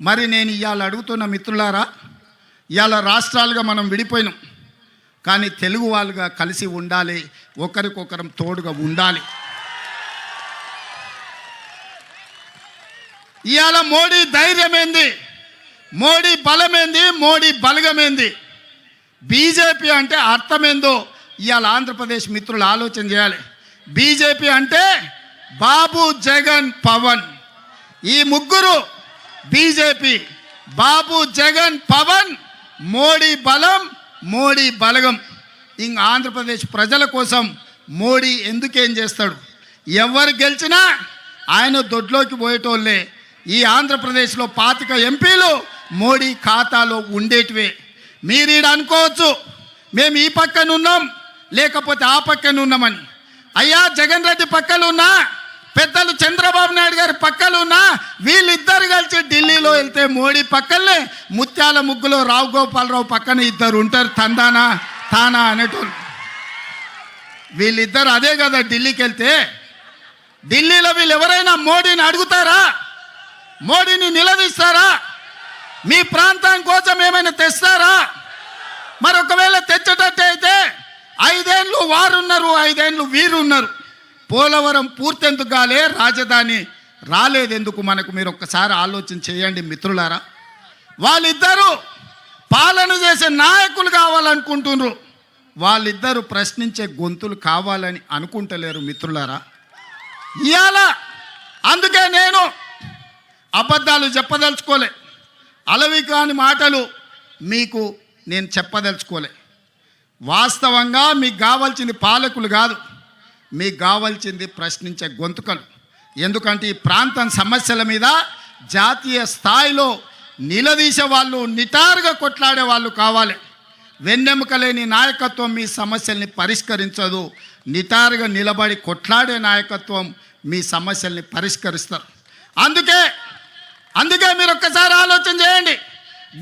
మరి నేను ఇవాళ అడుగుతున్న మిత్రులారా, ఇవాళ రాష్ట్రాలుగా మనం విడిపోయినాం, కానీ తెలుగు వాళ్ళుగా కలిసి ఉండాలి, ఒకరికొకరం తోడుగా ఉండాలి. ఇవాళ మోడీ ధైర్యమేంది, మోడీ బలమేంది, మోడీ బలగమేంది, బీజేపీ అంటే అర్థమేందో ఇవాళ ఆంధ్రప్రదేశ్ మిత్రులు ఆలోచన చేయాలి. బీజేపీ అంటే బాబు, జగన్, పవన్, ఈ ముగ్గురు బీజేపీ. బాబు, జగన్, పవన్, మోడీ బలం, మోడీ బలగం. ఇంక ఆంధ్రప్రదేశ్ ప్రజల కోసం మోడీ ఎందుకేం చేస్తాడు? ఎవరు గెలిచినా ఆయన దొడ్లోకి పోయేటోళ్ళే. ఈ ఆంధ్రప్రదేశ్లో 25 ఎంపీలు మోడీ ఖాతాలో ఉండేటివే. మీరు ఈడ అనుకోవచ్చు మేము ఈ పక్కన ఉన్నాం లేకపోతే ఆ పక్కన ఉన్నామని. అయ్యా, జగన్ రెడ్డి పక్కన ఉన్నా, పెద్దలు చంద్రబాబు నాయుడు గారి పక్కన ఉన్నా, వీళ్ళిద్దరు కలిసి ఢిల్లీలో వెళ్తే మోడీ పక్కనే ముత్యాల ముగ్గులో రావు గోపాలరావు పక్కన ఇద్దరు ఉంటారు, తందానా తానా అనేటోళ్ళు. వీళ్ళిద్దరు అదే కదా ఢిల్లీకి వెళ్తే. ఢిల్లీలో వీళ్ళు ఎవరైనా మోడీని అడుగుతారా? మోడీని నిలదీస్తారా? మీ ప్రాంతం కోసం ఏమైనా తెస్తారా? మరి ఒకవేళ తెచ్చేటట్టు అయితే 5 ఏళ్ళు వారున్నారు, 5 ఏళ్ళు వీరున్నారు. పోలవరం పూర్తెందుకు కాలే, రాజధాని రాలేదెందుకు మనకు? మీరు ఒక్కసారి ఆలోచన చేయండి మిత్రులారా. వాళ్ళిద్దరూ పాలన చేసే నాయకులు కావాలనుకుంటున్నారు, వాళ్ళిద్దరూ ప్రశ్నించే గొంతులు కావాలని అనుకుంటలేరు మిత్రులారా. ఇవాళ అందుకే నేను అబద్ధాలు చెప్పదలుచుకోలే, అలవి కాని మాటలు మీకు నేను చెప్పదలుచుకోలే. వాస్తవంగా మీకు కావాల్సింది పాలకులు కాదు, మీకు కావాల్సింది ప్రశ్నించే గొంతుకలు. ఎందుకంటే ఈ ప్రాంతం సమస్యల మీద జాతీయ స్థాయిలో నిలదీసే వాళ్ళు, నిటారుగా కొట్లాడే వాళ్ళు కావాలి. వెన్నెముక లేని నాయకత్వం మీ సమస్యల్ని పరిష్కరించదు. నిటారుగా నిలబడి కొట్లాడే నాయకత్వం మీ సమస్యల్ని పరిష్కరిస్తారు. అందుకే మీరు ఒక్కసారి ఆలోచన చేయండి.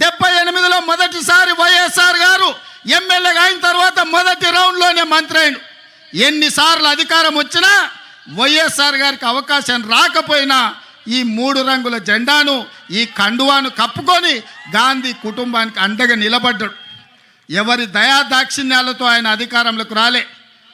78లో మొదటిసారి వైఎస్ఆర్ గారు ఎమ్మెల్యేగా అయిన తర్వాత మొదటి రౌండ్లోనే మంత్రి అయిండు. ఎన్నిసార్లు అధికారం వచ్చినా వైఎస్ఆర్ గారికి అవకాశం రాకపోయినా ఈ 3 రంగుల జెండాను, ఈ కండువాను కప్పుకొని గాంధీ కుటుంబానికి అండగా నిలబడ్డాడు. ఎవరి దయా దాక్షిణ్యాలతో ఆయన అధికారంలోకి రాలే.